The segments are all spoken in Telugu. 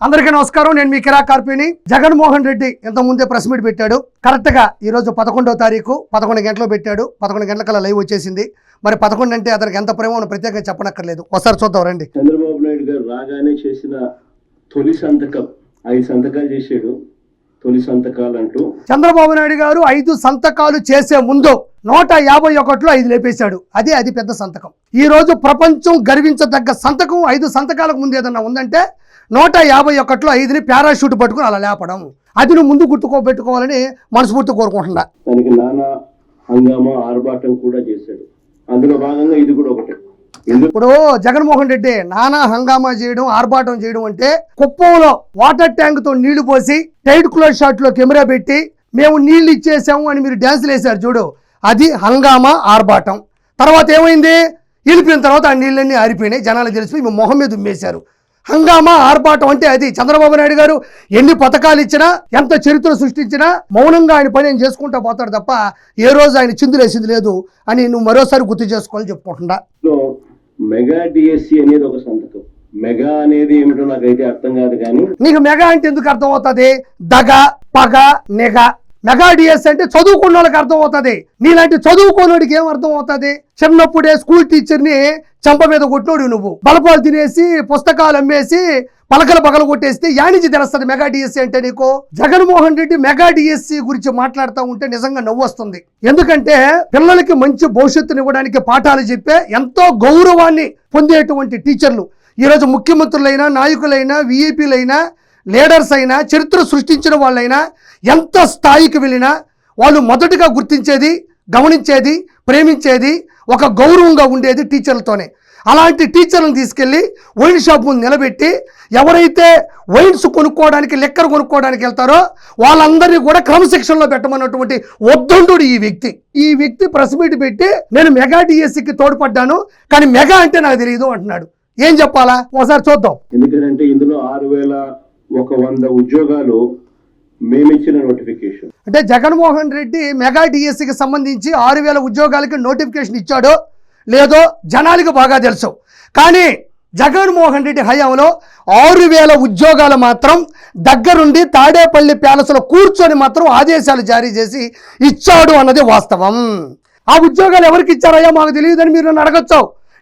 అందరికీ నమస్కారం. నేను మీ కిరా కార్పిని. జగన్మోహన్ రెడ్డి ఇంత ముందే ప్రెస్ మీట్ పెట్టాడు. కరెక్ట్ గా ఈ రోజు 11వ తారీఖు 11 గంటలకు పెట్టాడు. 11 గంటలకల్లా లైవ్ వచ్చేసింది. మరి 11 అంటే అతనికి ఎంత ప్రేమో ప్రత్యేకంగా చెప్పనక్కర్లేదు. ఒకసారి చూద్దాం రండి. చంద్రబాబు నాయుడు గారు రాగానే చేసిన తొలి సంతకం 5 సంతకాలు చేశాడు. తొలి సంతకాలు అంటూ చంద్రబాబు నాయుడు గారు 5 సంతకాలు చేసే ముందు 151లో 5 లేపేశాడు. అది పెద్ద సంతకం. ఈ రోజు ప్రపంచం గర్వించదగ్గ సంతకం 5 సంతకాలకు ముందు ఏదన్నా ఉందంటే 151లో 5ని పారాషూట్ పట్టుకుని అలా లేపడం. అది నువ్వు ముందు గుర్తుకోబెట్టుకోవాలని మనస్ఫూర్తి కోరుకుంటున్నా. దానికి నానా హంగామా ఆర్భాటం కూడా చేశాడు. అందులో భాగంగా ఇది కూడా ఒకటి. ఇప్పుడు జగన్మోహన్ రెడ్డి నానా హంగామా చేయడం, ఆర్భాటం చేయడం అంటే కుప్పంలో వాటర్ ట్యాంక్ తో నీళ్లు పోసి టైట్ క్లోజ్ షాట్ లో కెమెరా పెట్టి మేము నీళ్లు ఇచ్చేసాము అని మీరు డ్యాన్సులు వేశారు చూడు, అది హంగామా ఆర్భాటం. తర్వాత ఏమైంది? వెళ్ళిపోయిన తర్వాత ఆ నీళ్ళన్నీ ఆరిపోయినాయి. జనాలు తెలిసిపోయి మీ మొహం మీద ఉమ్మేశారు. హంగామా ఆర్భాటం అంటే అది. చంద్రబాబు నాయుడు గారు ఎన్ని పథకాలు ఇచ్చినా, ఎంత చరిత్ర సృష్టించినా మౌనంగా ఆయన పని ఆయన చేసుకుంటా పోతాడు తప్ప ఏ రోజు ఆయన చిందులేసింది లేదు అని నువ్వు మరోసారి గుర్తు చేసుకోవాలని చెప్పుకుంటున్నా. మెగా డిఎస్సి అనేది ఒక సంతకం. మెగా అనేది ఏమిటో నాకైతే అర్థం కాదు. కానీ నీకు మెగా అంటే ఎందుకు అర్థం అవుతుంది? దగ, పగ, నెగ. మెగా డిఎస్ అంటే చదువుకున్న వాళ్ళకి అర్థం అవుతుంది. నీలాంటి చదువుకోనోడికి ఏం అర్థం అవుతుంది? చిన్నప్పుడే స్కూల్ టీచర్ని చంప మీద కొట్టినోడు నువ్వు. బలపాలు తినేసి పుస్తకాలు అమ్మేసి పలకలు కొట్టేస్తే యానించి తెలుస్తుంది మెగా డిఎస్సి అంటే నీకు. జగన్మోహన్ రెడ్డి మెగా డిఎస్సి గురించి మాట్లాడుతూ ఉంటే నిజంగా నవ్వు వస్తుంది. ఎందుకంటే పిల్లలకి మంచి భవిష్యత్తుని ఇవ్వడానికి పాఠాలు చెప్పే ఎంతో గౌరవాన్ని పొందేటువంటి టీచర్లు ఈరోజు ముఖ్యమంత్రులైనా, నాయకులైనా, విఐపీలైనా, లీడర్స్ అయినా, చరిత్ర సృష్టించిన వాళ్ళైనా ఎంత స్థాయికి వెళ్ళినా వాళ్ళు మొదటగా గుర్తించేది, గమనించేది, ప్రేమించేది, ఒక గౌరవంగా ఉండేది టీచర్లతోనే. అలాంటి టీచర్లను తీసుకెళ్ళి వైన్ షాప్ ముందు నిలబెట్టి ఎవరైతే వైన్స్ కొనుక్కోవడానికి, లెక్కర్ కొనుక్కోవడానికి వెళ్తారో వాళ్ళందరినీ కూడా క్రమశిక్షణలో పెట్టమన్నటువంటి ఒద్దండు ఈ వ్యక్తి ప్రెస్ మీట్ పెట్టి నేను మెగా డిఎస్సికి తోడ్పడ్డాను కానీ మెగా అంటే నాకు తెలియదు అంటున్నాడు. ఏం చెప్పాలా ఒకసారి చూద్దాం. ఎందుకంటే ఇందులో 6100 ఉద్యోగాలు మేమిచ్చిన నోటిఫికేషన్. అంటే జగన్మోహన్ రెడ్డి మెగా డిఎస్సికి సంబంధించి 6000 ఉద్యోగాలకి నోటిఫికేషన్ ఇచ్చాడో లేదో జనాలకు బాగా తెలుసు. కానీ జగన్మోహన్ రెడ్డి హయాంలో 6000 ఉద్యోగాలు మాత్రం దగ్గరుండి తాడేపల్లి ప్యాలెస్లో కూర్చొని మాత్రం ఆదేశాలు జారీ చేసి ఇచ్చాడు అన్నది వాస్తవం. ఆ ఉద్యోగాలు ఎవరికి ఇచ్చారయ్యా మాకు తెలియదని మీరు నన్ను అడగచ్చు.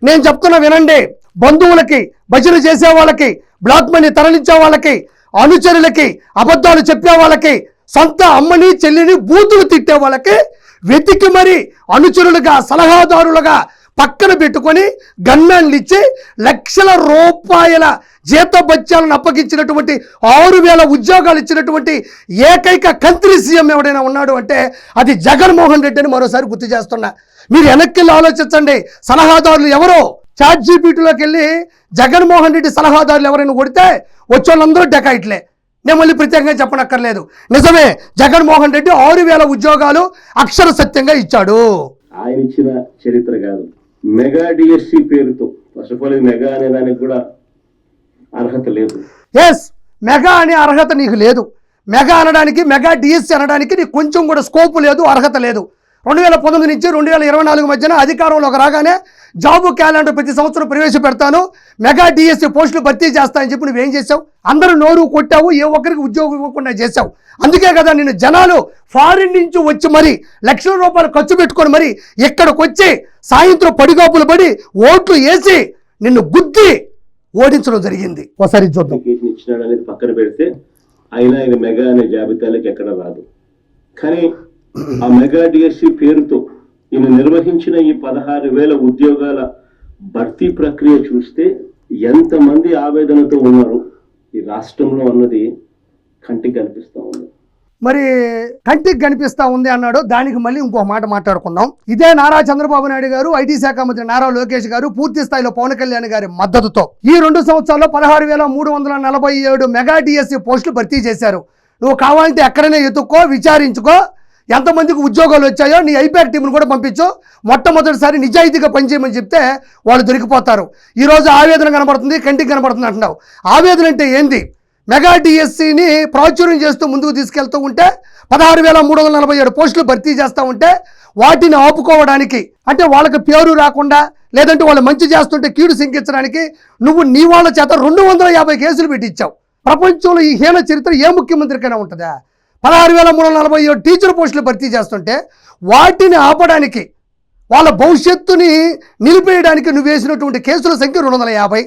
నేను చెప్తున్నా వినండి. బంధువులకి, భజన చేసే వాళ్ళకి, బ్లాక్ మనీ తరలించే వాళ్ళకి, అనుచరులకి, అబద్ధాలు చెప్పే వాళ్ళకి, సొంత అమ్మని చెల్లిని బూతులు తిట్టే వాళ్ళకి వెతికి మరి అనుచరులుగా, సలహాదారులుగా పక్కన పెట్టుకొని గన్మెన్లు ఇచ్చి లక్షల రూపాయల జీతభత్యాలను అప్పగించినటువంటి 6000 ఉద్యోగాలు ఇచ్చినటువంటి ఏకైక కంత్రి సీఎం ఎవడైనా ఉన్నాడు అంటే అది జగన్మోహన్ రెడ్డి అని మరోసారి గుర్తు చేస్తున్నా. మీరు వెనక్కి వెళ్ళి ఆలోచించండి. సలహాదారులు ఎవరో చాట్ జీపీటీలోకి వెళ్ళి జగన్మోహన్ రెడ్డి సలహాదారులు ఎవరైనా కొడితే వచ్చేవాళ్ళందరూ డెకాయిట్లే. నేను మళ్ళీ ప్రత్యేకంగా చెప్పనక్కర్లేదు. నిజమే, జగన్మోహన్ రెడ్డి 6000 ఉద్యోగాలు అక్షర సత్యంగా ఇచ్చాడు. ఆయన ఇచ్చిన చరిత్ర కాదు. మెగా డిఎస్సి పేరుతో ఫస్ట్ ఆఫ్ ఆల్ మెగా అనే దానికి కూడా అర్హత లేదు. ఎస్, మెగా అనే అర్హత నీకు లేదు. మెగా అనడానికి, మెగా డిఎస్సి అనడానికి నీకు కొంచెం కూడా స్కోప్ లేదు, అర్హత లేదు. 2019 నుంచి 2024 మధ్యన అధికారంలోకి రాగానే జాబు క్యాలెండర్ ప్రతి సంవత్సరం ప్రవేశపెడతాను, మెగా డిఎస్సి పోస్టులు భర్తీ చేస్తానని చెప్పి నువ్వేం చేసావు? అందరూ నోరు కొట్టావు, ఏ ఒక్కరికి ఉద్యోగం ఇవ్వకుండా చేసావు. అందుకే కదా నిన్ను జనాలు ఫారిన్ నుంచి వచ్చి మరి లక్షల రూపాయలు ఖర్చు పెట్టుకొని మరి ఇక్కడికి వచ్చి సాయంత్రం పడిగాపులు పడి ఓట్లు వేసి నిన్ను గుద్ది ఓడించడం జరిగింది. ఒకసారి చూద్దాం. ఇచ్చినాడు అనేది పక్కన పెడితే అయినా ఇది మెగా అనే జాబితాలకు ఎక్కడ రాదు. కానీ ఆ మెగా డిఎస్సి పేరుతో ఈయన నిర్వహించిన ఈ 16,000 ఉద్యోగాల భర్తీ ప్రక్రియ చూస్తే ఎంతమంది ఆవేదనతో ఉన్నారు ఈ రాష్ట్రంలో అన్నది కంటికి కనిపిస్తా ఉంది. మరి కంటికి కనిపిస్తా ఉంది అన్నాడు. దానికి మళ్ళీ ఇంకో మాట మాట్లాడుకుందాం. ఇదే నారా చంద్రబాబు నాయుడు గారు, ఐటీ శాఖ మంత్రి నారా లోకేష్ గారు పూర్తి స్థాయిలో పవన్ కళ్యాణ్ గారి మద్దతుతో ఈ 2 సంవత్సరాల్లో 16,347 మెగా డిఎస్సి పోస్టులు భర్తీ చేశారు. నువ్వు కావాలంటే ఎక్కడైనా ఎత్తుక్కో, విచారించుకో, ఎంతమందికి ఉద్యోగాలు వచ్చాయో. నీ ఐపాక్ టీంను కూడా పంపించు. మొట్టమొదటిసారి నిజాయితీగా పనిచేయమని చెప్తే వాళ్ళు దొరికిపోతారు. ఈరోజు ఆవేదన కనబడుతుంది, కంటికి కనబడుతుంది అంటున్నావు. ఆవేదన అంటే ఏంది? మెగా డిఎస్సిని ప్రాచుర్యం చేస్తూ ముందుకు తీసుకెళ్తూ ఉంటే 16,347 పోస్టులు భర్తీ చేస్తూ ఉంటే వాటిని ఆపుకోవడానికి, అంటే వాళ్ళకి పేరు రాకుండా లేదంటే వాళ్ళు మంచి చేస్తుంటే కీడు శంకించడానికి నువ్వు నీ వాళ్ళ చేత 250 కేసులు పెట్టించావు. ప్రపంచంలో ఈ హీన చరిత్ర ఏ ముఖ్యమంత్రికైనా ఉంటుందా? 16,347 టీచర్ పోస్టులు భర్తీ చేస్తుంటే వాటిని ఆపడానికి, వాళ్ళ భవిష్యత్తుని నిలిపేయడానికి నువ్వు వేసినటువంటి కేసుల సంఖ్య 250.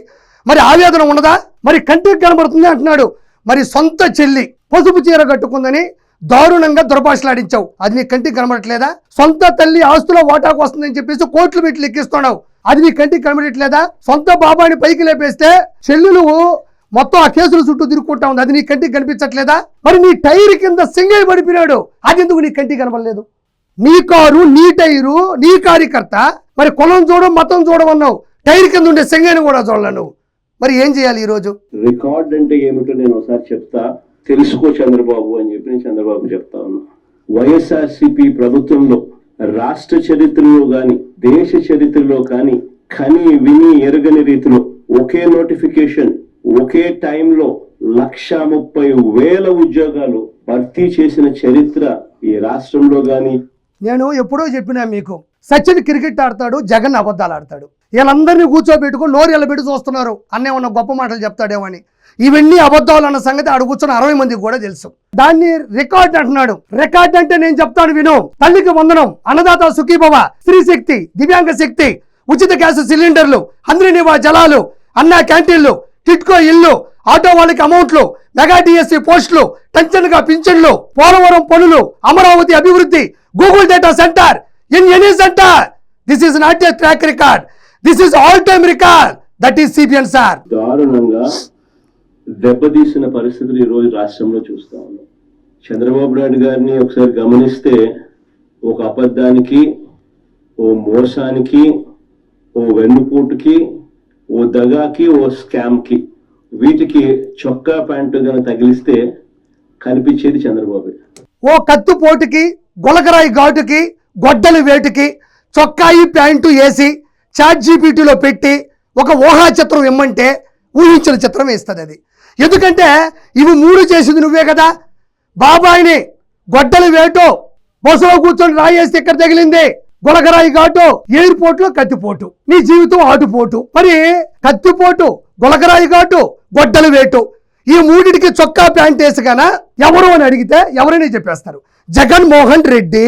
మరి ఆవేదన ఉన్నదా? మరి కంటికి కనబడుతుంది అంటున్నాడు. మరి సొంత చెల్లి పసుపు చీర కట్టుకుందని దారుణంగా దుర్భాషలాడించావు, అది నీ కంటికి కనబడట్లేదా? సొంత తల్లి ఆస్తులో వాటాకు వస్తుందని చెప్పేసి కోట్లు పెట్టి లెక్కిస్తున్నావు, అది నీ కంటికి కనబడట్లేదా? సొంత బాబాయిని పైకి లేపేస్తే చెల్లెలు మొత్తం ఆ కేసుల చుట్టూ తిరుగుకుంటా ఉంది, అది నీ కంటికి కనిపించట్లేదా? మరి నీ టైర్ కింద సింగయ్య పడిపోయినాడు, అది ఎందుకు నీ కంటికి కనబడలేదు? నీ కారు, నీ టైరు, నీ కార్యకర్త, మరి కులం చూడం మతం చూడమన్నావు, టైర్ కింద ఉండే సింగయ్యను కూడా చూడలే నువ్వు. మరి ఏం చేయాలి ఈరోజు? రికార్డ్ అంటే ఏమిటో నేను ఒకసారి చెప్తా, తెలుసుకో చంద్రబాబు అని చెప్పి నేను చంద్రబాబు చెప్తా ఉన్నా. వైఎస్ఆర్సీపీ ప్రభుత్వంలో రాష్ట్ర చరిత్రలో గాని దేశ చరిత్రలో కానీ కని విని ఎరగని రీతిలో ఒకే నోటిఫికేషన్ ఒకే టైంలో 130,000 ఉద్యోగాలు భర్తీ చేసిన చరిత్ర ఈ రాష్ట్రంలో గాని. నేను ఎప్పుడో చెప్పినా మీకు, సచిన్ క్రికెట్ ఆడతాడు, జగన్ అబద్ధాలు ఆడతాడు. వీళ్ళందరినీ కూర్చోబెట్టుకుని నోరు ఎల్లబెట్టి చూస్తున్నారు అన్నే ఉన్న గొప్ప మాటలు చెప్తాడేమో అని. ఇవన్నీ అబద్ధాలు అన్న సంగతి ఆడు కూర్చొని 60 మందికి కూడా తెలుసు. దాన్ని రికార్డ్ అంటున్నాడు. రికార్డ్ అంటే నేను చెప్తాను విను. తల్లికి వందనం, అన్నదాత సుఖీభవ, స్త్రీ శక్తి, దివ్యాంగ శక్తి, ఉచిత గ్యాస్ సిలిండర్లు, అందరినివా జలాలు, అన్నా క్యాంటీన్లు, టిట్కో ఇల్లు, ఆటో వాళ్ళకి అమౌంట్లు, మెగా డిఎస్సి పోస్టులు, టెన్షన్గా పింఛన్లు, పోలవరం పనులు, అమరావతి అభివృద్ధి, Google data centre, in any centre. This is not a track record, this is all time record. That is CBN sir. దారుణంగా దెబ్బతీసిన పరిస్థితులు ఈ రోజు రాష్ట్రంలో చూస్తా ఉన్నాం. చంద్రబాబు నాయుడు గారిని ఒకసారి గమనిస్తే ఒక అబద్ధానికి, ఓ మోసానికి, ఓ వెన్నుపోటుకి, ఓ దగాకి, ఓ స్కామ్కి, వీటికి చొక్కా ప్యాంటు గన తగిలిస్తే కనిపించేది చంద్రబాబు. ఓ కత్తు పోటుకి, గొలకరాయి ఘాటుకి, గొడ్డలి వేటుకి చొక్కాయి ప్యాంటు వేసి చాట్ జీపీటీలో పెట్టి ఒక ఊహా చిత్రం ఇమ్మంటే ఊహించిన చిత్రం వేస్తుంది అది. ఎందుకంటే ఇవి 3 చేసింది నువ్వే కదా. బాబాయిని గొడ్డలి వేటు, బస్సులో కూర్చొని రాయేసి ఇక్కడ తగిలింది, గొలకరాయి ఘాటు, ఎయిర్పోర్ట్లో కత్తిపోటు, నీ జీవితం ఆటుపోటు. మరి కత్తిపోటు, గొలకరాయి ఘాటు, గొడ్డలి వేటు, ఈ 3టికి చొక్కా ప్యాంట్ వేసిగానా ఎవరు అని అడిగితే ఎవరైనా చెప్పేస్తారు, జగన్మోహన్ రెడ్డి.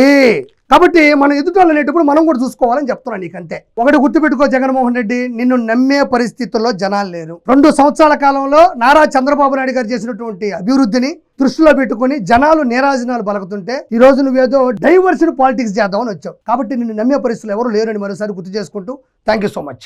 కాబట్టి మనం ఎదుటోళ్ళు అనేటప్పుడు మనం కూడా చూసుకోవాలని చెప్తున్నాను నీకంతే. ఒకటి గుర్తుపెట్టుకో జగన్మోహన్ రెడ్డి, నిన్ను నమ్మే పరిస్థితుల్లో జనాలు లేరు. 2 సంవత్సరాల కాలంలో నారా చంద్రబాబు నాయుడు గారు చేసినటువంటి అభివృద్ధిని దృష్టిలో పెట్టుకుని జనాలు నీరాజనాలు పలుకుతుంటే ఈ రోజు నువ్వేదో డైవర్షన్ పాలిటిక్స్ చేద్దామని వచ్చావు. కాబట్టి నిన్ను నమ్మే పరిస్థితులు ఎవరు లేరని మరోసారి గుర్తు చేసుకుంటూ థ్యాంక్ యూ సో మచ్.